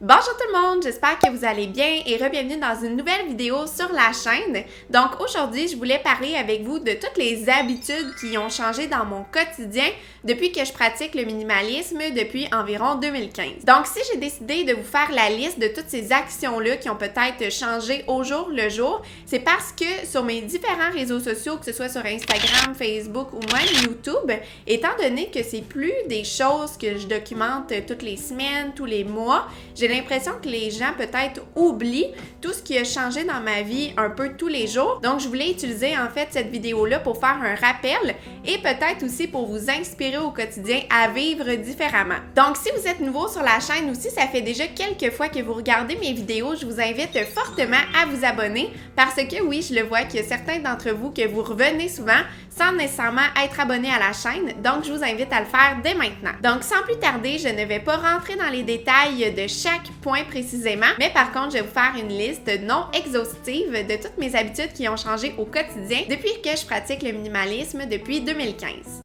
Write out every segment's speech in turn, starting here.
Bonjour tout le monde, j'espère que vous allez bien et re-bienvenue dans une nouvelle vidéo sur la chaîne. Donc aujourd'hui, je voulais parler avec vous de toutes les habitudes qui ont changé dans mon quotidien depuis que je pratique le minimalisme depuis environ 2015. Donc si j'ai décidé de vous faire la liste de toutes ces actions-là qui ont peut-être changé au jour le jour, c'est parce que sur mes différents réseaux sociaux, que ce soit sur Instagram, Facebook ou même YouTube, étant donné que c'est plus des choses que je documente toutes les semaines, tous les mois, j'ai l'impression que les gens peut-être oublient tout ce qui a changé dans ma vie un peu tous les jours. Donc, je voulais utiliser en fait cette vidéo-là pour faire un rappel et peut-être aussi pour vous inspirer au quotidien à vivre différemment. Donc, si vous êtes nouveau sur la chaîne aussi, ça fait déjà quelques fois que vous regardez mes vidéos, je vous invite fortement à vous abonner parce que oui, je le vois qu'il y a certains d'entre vous que vous revenez souvent sans nécessairement être abonné à la chaîne. Donc, je vous invite à le faire dès maintenant. Donc, sans plus tarder, je ne vais pas rentrer dans les détails de chaque point précisément, mais par contre, je vais vous faire une liste non exhaustive de toutes mes habitudes qui ont changé au quotidien depuis que je pratique le minimalisme depuis 2015.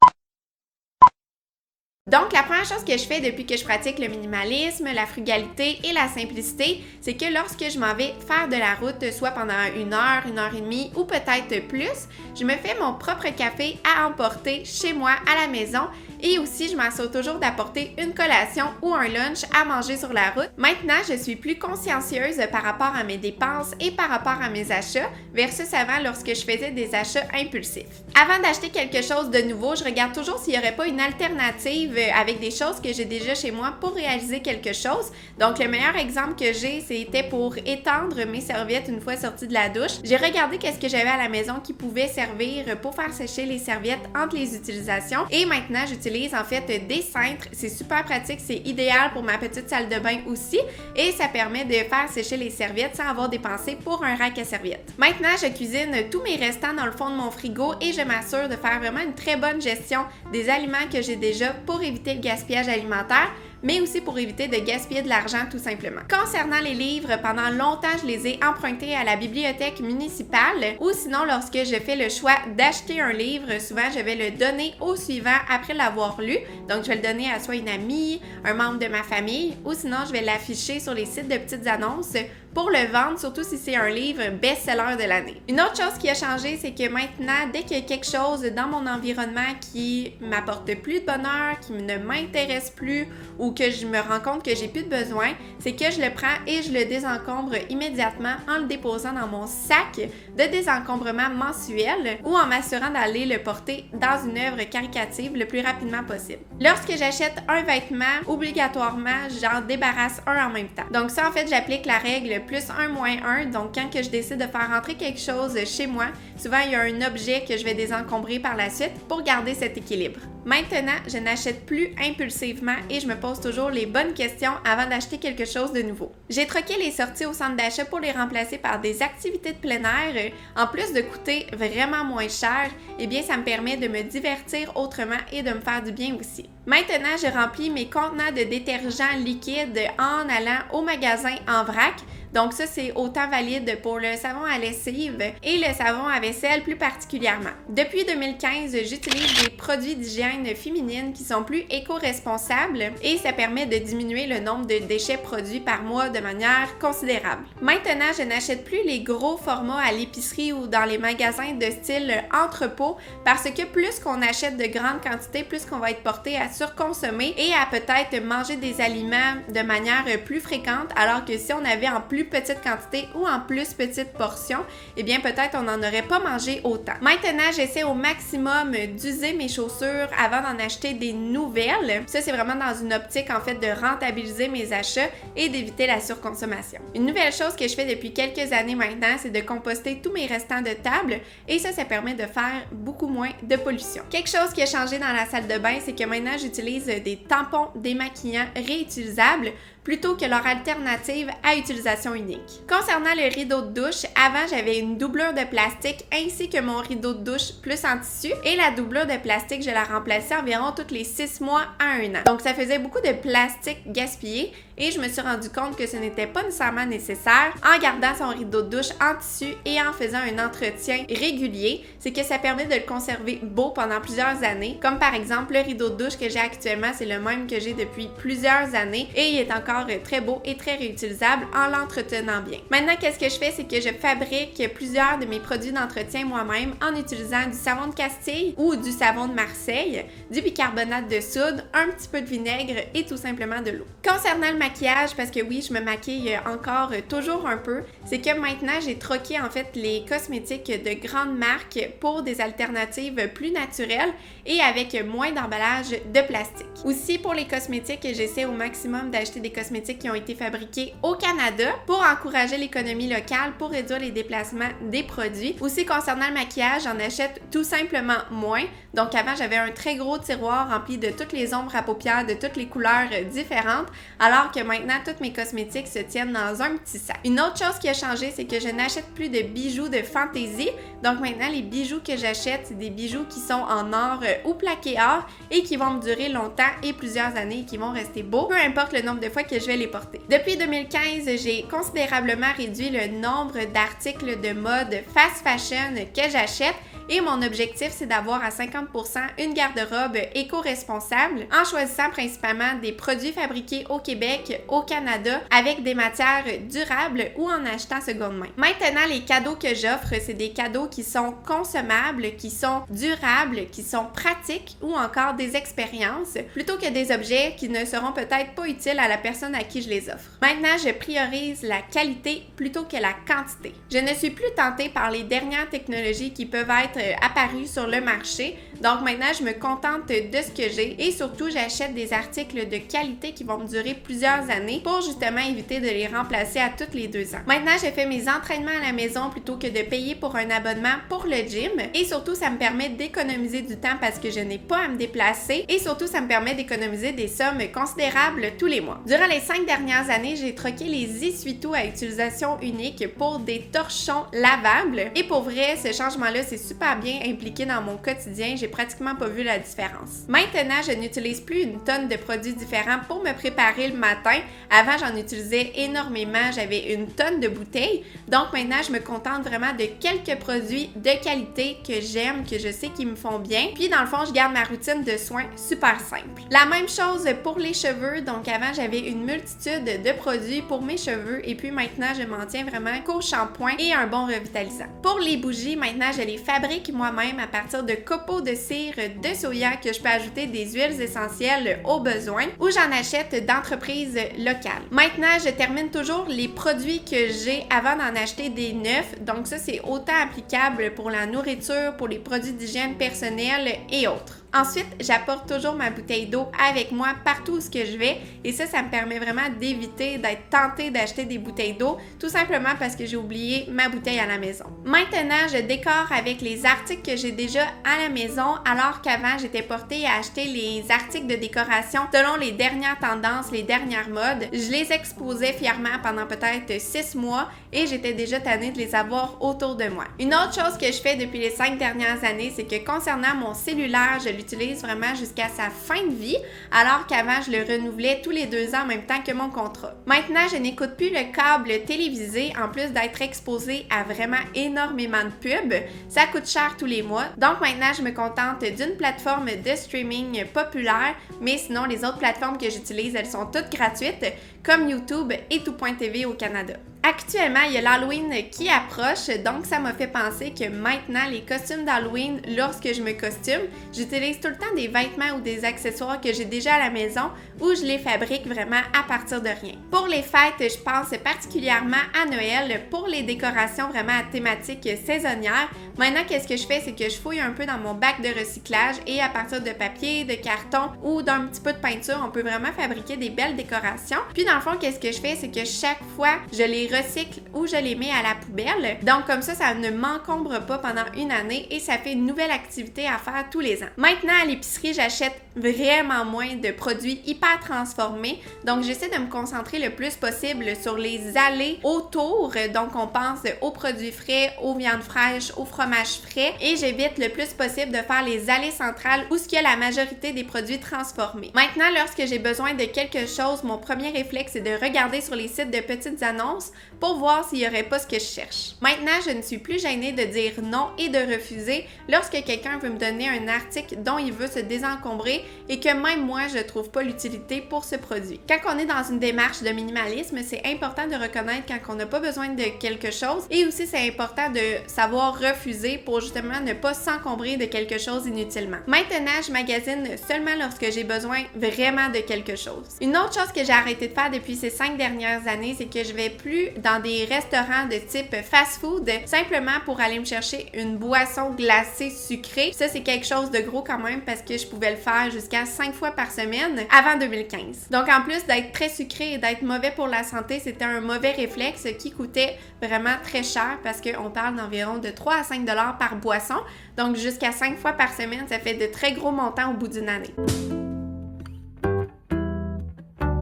Donc, la première chose que je fais depuis que je pratique le minimalisme, la frugalité et la simplicité, c'est que lorsque je m'en vais faire de la route, soit pendant 1 heure et demie ou peut-être plus, je me fais mon propre café à emporter chez moi à la maison et aussi je m'assure toujours d'apporter une collation ou un lunch à manger sur la route. Maintenant, je suis plus consciencieuse par rapport à mes dépenses et par rapport à mes achats versus avant lorsque je faisais des achats impulsifs. Avant d'acheter quelque chose de nouveau, je regarde toujours s'il n'y aurait pas une alternative avec des choses que j'ai déjà chez moi pour réaliser quelque chose. Donc, le meilleur exemple que j'ai, c'était pour étendre mes serviettes une fois sorties de la douche. J'ai regardé qu'est-ce que j'avais à la maison qui pouvait servir pour faire sécher les serviettes entre les utilisations. Et maintenant, j'utilise en fait des cintres. C'est super pratique, c'est idéal pour ma petite salle de bain aussi. Et ça permet de faire sécher les serviettes sans avoir dépensé pour un rack à serviettes. Maintenant, je cuisine tous mes restants dans le fond de mon frigo et je m'assure de faire vraiment une très bonne gestion des aliments que j'ai déjà pour éviter le gaspillage alimentaire, mais aussi pour éviter de gaspiller de l'argent tout simplement. Concernant les livres, pendant longtemps, je les ai empruntés à la bibliothèque municipale ou sinon, lorsque je fais le choix d'acheter un livre, souvent je vais le donner au suivant après l'avoir lu. Donc, je vais le donner à soit une amie, un membre de ma famille ou sinon, je vais l'afficher sur les sites de petites annonces pour le vendre, surtout si c'est un livre best-seller de l'année. Une autre chose qui a changé, c'est que maintenant, dès qu'il y a quelque chose dans mon environnement qui m'apporte plus de bonheur, qui ne m'intéresse plus ou que je me rends compte que j'ai plus de besoin, c'est que je le prends et je le désencombre immédiatement en le déposant dans mon sac de désencombrement mensuel ou en m'assurant d'aller le porter dans une œuvre caritative le plus rapidement possible. Lorsque j'achète un vêtement, obligatoirement, j'en débarrasse un en même temps. Donc ça, en fait, j'applique la règle plus 1 moins 1. Donc quand que je décide de faire rentrer quelque chose chez moi, souvent il y a un objet que je vais désencombrer par la suite pour garder cet équilibre. Maintenant, je n'achète plus impulsivement et je me pose toujours les bonnes questions avant d'acheter quelque chose de nouveau. J'ai troqué les sorties au centre d'achat pour les remplacer par des activités de plein air. En plus de coûter vraiment moins cher, eh bien ça me permet de me divertir autrement et de me faire du bien aussi. Maintenant, je remplis mes contenants de détergents liquides en allant au magasin en vrac. Donc ça, c'est autant valide pour le savon à lessive et le savon à vaisselle plus particulièrement. Depuis 2015, j'utilise des produits d'hygiène féminine qui sont plus éco-responsables et ça permet de diminuer le nombre de déchets produits par mois de manière considérable. Maintenant, je n'achète plus les gros formats à l'épicerie ou dans les magasins de style entrepôt parce que plus qu'on achète de grandes quantités, plus qu'on va être porté à surconsommer et à peut-être manger des aliments de manière plus fréquente, alors que si on avait en plus petite quantité ou en plus petite portion, eh bien peut-être on n'en aurait pas mangé autant. Maintenant, j'essaie au maximum d'user mes chaussures avant d'en acheter des nouvelles. Ça, c'est vraiment dans une optique en fait de rentabiliser mes achats et d'éviter la surconsommation. Une nouvelle chose que je fais depuis quelques années maintenant, c'est de composter tous mes restants de table et ça permet de faire beaucoup moins de pollution. Quelque chose qui a changé dans la salle de bain, c'est que maintenant j'utilise des tampons démaquillants réutilisables plutôt que leur alternative à utilisation unique. Concernant le rideau de douche, avant j'avais une doublure de plastique ainsi que mon rideau de douche plus en tissu et la doublure de plastique, je la remplaçais environ tous les 6 mois à 1 an. Donc ça faisait beaucoup de plastique gaspillé et je me suis rendu compte que ce n'était pas nécessairement nécessaire en gardant son rideau de douche en tissu et en faisant un entretien régulier. C'est que ça permet de le conserver beau pendant plusieurs années, comme par exemple le rideau de douche que j'ai actuellement, c'est le même que j'ai depuis plusieurs années et il est encore très beau et très réutilisable en l'entretenant bien. Maintenant, qu'est-ce que je fais, c'est que je fabrique plusieurs de mes produits d'entretien moi-même en utilisant du savon de Castille ou du savon de Marseille, du bicarbonate de soude, un petit peu de vinaigre et tout simplement de l'eau. Concernant le maquillage, parce que oui, je me maquille encore toujours un peu, c'est que maintenant j'ai troqué en fait les cosmétiques de grandes marques pour des alternatives plus naturelles et avec moins d'emballage de plastique. Aussi, pour les cosmétiques, j'essaie au maximum d'acheter des cosmétiques qui ont été fabriqués au Canada pour encourager l'économie locale, pour réduire les déplacements des produits. Aussi, concernant le maquillage, j'en achète tout simplement moins. Donc avant, j'avais un très gros tiroir rempli de toutes les ombres à paupières de toutes les couleurs différentes, alors que maintenant, tous mes cosmétiques se tiennent dans un petit sac. Une autre chose qui a changé, c'est que je n'achète plus de bijoux de fantaisie. Donc maintenant, les bijoux que j'achète, c'est des bijoux qui sont en or ou plaqué or et qui vont me durer longtemps et plusieurs années et qui vont rester beaux, peu importe le nombre de fois que je vais les porter. Depuis 2015, j'ai considérablement réduit le nombre d'articles de mode fast fashion que j'achète et mon objectif, c'est d'avoir à 50% une garde-robe éco-responsable en choisissant principalement des produits fabriqués au Québec, au Canada, avec des matières durables ou en achetant seconde main. Maintenant, les cadeaux que j'offre, c'est des cadeaux qui sont consommables, qui sont durables, qui sont pratiques ou encore des expériences, plutôt que des objets qui ne seront peut-être pas utiles à la personne à qui je les offre. Maintenant, je priorise la qualité plutôt que la quantité. Je ne suis plus tentée par les dernières technologies qui peuvent être apparues sur le marché. Donc maintenant, je me contente de ce que j'ai et surtout, j'achète des articles de qualité qui vont me durer plusieurs années pour justement éviter de les remplacer à toutes les 2 ans. Maintenant, je fais mes entraînements à la maison plutôt que de payer pour un abonnement pour le gym et surtout, ça me permet d'économiser du temps parce que je n'ai pas à me déplacer et surtout, ça me permet d'économiser des sommes considérables tous les mois. Durant les 5 dernières années, j'ai troqué les essuie-tout à utilisation unique pour des torchons lavables et pour vrai, ce changement-là, c'est super bien impliqué dans mon quotidien. J'ai pratiquement pas vu la différence. Maintenant, je n'utilise plus une tonne de produits différents pour me préparer le matin. Avant, j'en utilisais énormément. J'avais une tonne de bouteilles. Donc maintenant, je me contente vraiment de quelques produits de qualité que j'aime, que je sais qu'ils me font bien. Puis dans le fond, je garde ma routine de soins super simple. La même chose pour les cheveux. Donc avant, j'avais une multitude de produits pour mes cheveux et puis maintenant, je m'en tiens vraiment qu'au shampoing et un bon revitalisant. Pour les bougies, maintenant, je les fabrique moi-même à partir de copeaux de cire de soya que je peux ajouter des huiles essentielles au besoin ou j'en achète d'entreprises locales. Maintenant, je termine toujours les produits que j'ai avant d'en acheter des neufs. Donc ça, c'est autant applicable pour la nourriture, pour les produits d'hygiène personnelle et autres. Ensuite, j'apporte toujours ma bouteille d'eau avec moi partout où je vais et ça me permet vraiment d'éviter d'être tentée d'acheter des bouteilles d'eau tout simplement parce que j'ai oublié ma bouteille à la maison. Maintenant, je décore avec les articles que j'ai déjà à la maison alors qu'avant, j'étais portée à acheter les articles de décoration selon les dernières tendances, les dernières modes. Je les exposais fièrement pendant peut-être 6 mois et j'étais déjà tannée de les avoir autour de moi. Une autre chose que je fais depuis les 5 dernières années, c'est que concernant mon cellulaire, je l'utilise vraiment jusqu'à sa fin de vie, alors qu'avant, je le renouvelais tous les 2 ans en même temps que mon contrat. Maintenant, je n'écoute plus le câble télévisé, en plus d'être exposée à vraiment énormément de pubs. Ça coûte cher tous les mois. Donc maintenant, je me contente d'une plateforme de streaming populaire, mais sinon, les autres plateformes que j'utilise, elles sont toutes gratuites, comme YouTube et tout.tv au Canada. Actuellement, il y a l'Halloween qui approche, donc ça m'a fait penser que maintenant, les costumes d'Halloween, lorsque je me costume, j'utilise tout le temps des vêtements ou des accessoires que j'ai déjà à la maison ou je les fabrique vraiment à partir de rien. Pour les fêtes, je pense particulièrement à Noël pour les décorations vraiment à thématique saisonnière. Maintenant, qu'est-ce que je fais? C'est que je fouille un peu dans mon bac de recyclage et à partir de papier, de carton ou d'un petit peu de peinture, on peut vraiment fabriquer des belles décorations. Puis dans le fond, qu'est-ce que je fais? C'est que chaque fois, je les recycle recycle ou je les mets à la poubelle. Donc comme ça ne m'encombre pas pendant une année et ça fait une nouvelle activité à faire tous les ans. Maintenant, à l'épicerie, j'achète vraiment moins de produits hyper transformés. Donc j'essaie de me concentrer le plus possible sur les allées autour. Donc on pense aux produits frais, aux viandes fraîches, au fromage frais et j'évite le plus possible de faire les allées centrales où il y a la majorité des produits transformés. Maintenant, lorsque j'ai besoin de quelque chose, mon premier réflexe est de regarder sur les sites de petites annonces pour voir s'il n'y aurait pas ce que je cherche. Maintenant, je ne suis plus gênée de dire non et de refuser lorsque quelqu'un veut me donner un article dont il veut se désencombrer et que même moi, je ne trouve pas l'utilité pour ce produit. Quand on est dans une démarche de minimalisme, c'est important de reconnaître quand on n'a pas besoin de quelque chose et aussi c'est important de savoir refuser pour justement ne pas s'encombrer de quelque chose inutilement. Maintenant, je magasine seulement lorsque j'ai besoin vraiment de quelque chose. Une autre chose que j'ai arrêté de faire depuis ces 5 dernières années, c'est que je vais plus dans des restaurants de type fast-food simplement pour aller me chercher une boisson glacée sucrée. Ça, c'est quelque chose de gros quand même parce que je pouvais le faire jusqu'à 5 fois par semaine avant 2015. Donc en plus d'être très sucré et d'être mauvais pour la santé, c'était un mauvais réflexe qui coûtait vraiment très cher parce qu'on parle d'environ de 3 à 5 $ par boisson. Donc jusqu'à 5 fois par semaine, ça fait de très gros montants au bout d'une année.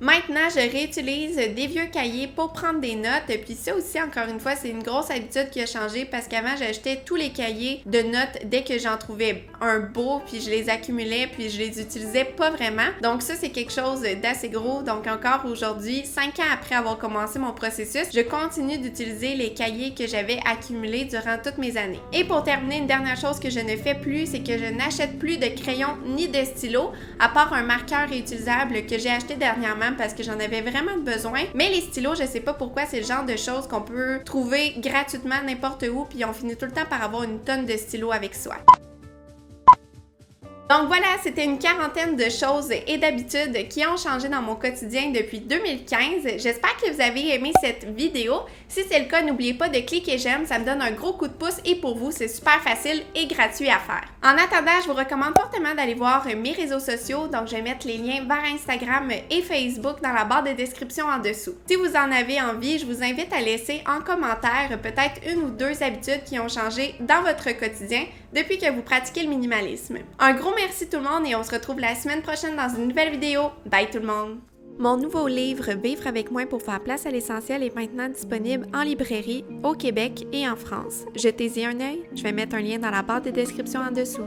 Maintenant, je réutilise des vieux cahiers pour prendre des notes. Puis ça aussi, encore une fois, c'est une grosse habitude qui a changé parce qu'avant, j'achetais tous les cahiers de notes dès que j'en trouvais un beau, puis je les accumulais, puis je les utilisais pas vraiment. Donc ça, c'est quelque chose d'assez gros. Donc encore aujourd'hui, 5 ans après avoir commencé mon processus, je continue d'utiliser les cahiers que j'avais accumulés durant toutes mes années. Et pour terminer, une dernière chose que je ne fais plus, c'est que je n'achète plus de crayons ni de stylos, à part un marqueur réutilisable que j'ai acheté dernièrement parce que j'en avais vraiment besoin. Mais les stylos, je sais pas pourquoi, c'est le genre de choses qu'on peut trouver gratuitement n'importe où, puis on finit tout le temps par avoir une tonne de stylos avec soi. Donc voilà, c'était une quarantaine de choses et d'habitudes qui ont changé dans mon quotidien depuis 2015. J'espère que vous avez aimé cette vidéo. Si c'est le cas, n'oubliez pas de cliquer j'aime, ça me donne un gros coup de pouce et pour vous, c'est super facile et gratuit à faire. En attendant, je vous recommande fortement d'aller voir mes réseaux sociaux. Donc je vais mettre les liens vers Instagram et Facebook dans la barre de description en dessous. Si vous en avez envie, je vous invite à laisser en commentaire peut-être une ou deux habitudes qui ont changé dans votre quotidien depuis que vous pratiquez le minimalisme. Un gros merci tout le monde et on se retrouve la semaine prochaine dans une nouvelle vidéo. Bye tout le monde! Mon nouveau livre « Vivre avec moins pour faire place à l'essentiel » est maintenant disponible en librairie au Québec et en France. Jetez-y un œil, je vais mettre un lien dans la barre de description en dessous.